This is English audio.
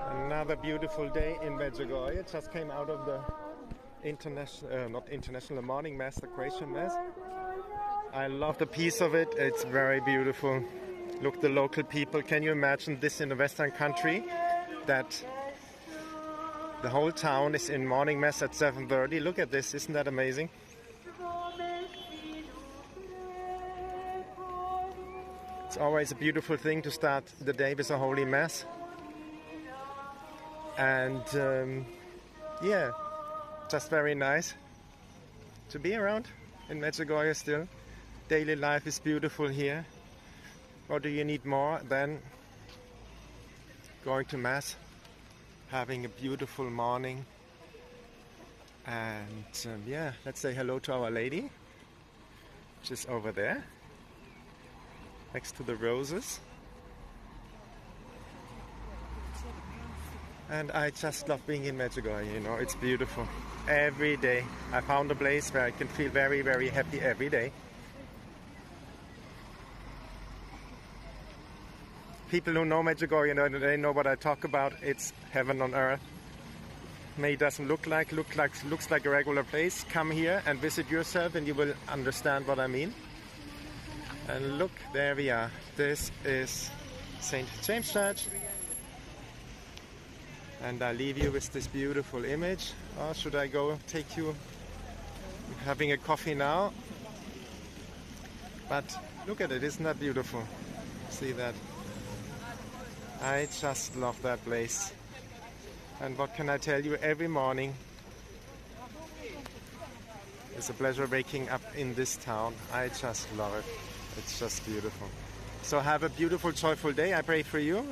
Another beautiful day in Medjugorje. Just came out of the morning mass, the Croatian mass. I love the piece of it. It's very beautiful. Look, the local people. Can you imagine this in a Western country? That the whole town is in morning mass at 7:30. Look at this. Isn't that amazing? It's always a beautiful thing to start the day with a holy mass. And yeah, just very nice to be around in Medjugorje still. Daily life is beautiful here. What do you need more than going to mass, having a beautiful morning, and yeah, let's say hello to Our Lady, which is over there next to the roses. And I just love being in Medjugorje, you know, it's beautiful. Every day I found a place where I can feel very, very happy every day. People who know Medjugorje, they know what I talk about. It's heaven on earth. May doesn't looks like a regular place. Come here and visit yourself and you will understand what I mean. And look, there we are. This is St. James Church. And I leave you with this beautiful image. Or should I go take you having a coffee now? But look at it, isn't that beautiful? See that? I just love that place. And what can I tell you? Every morning it's a pleasure waking up in this town. I just love it. It's just beautiful. So have a beautiful, joyful day. I pray for you.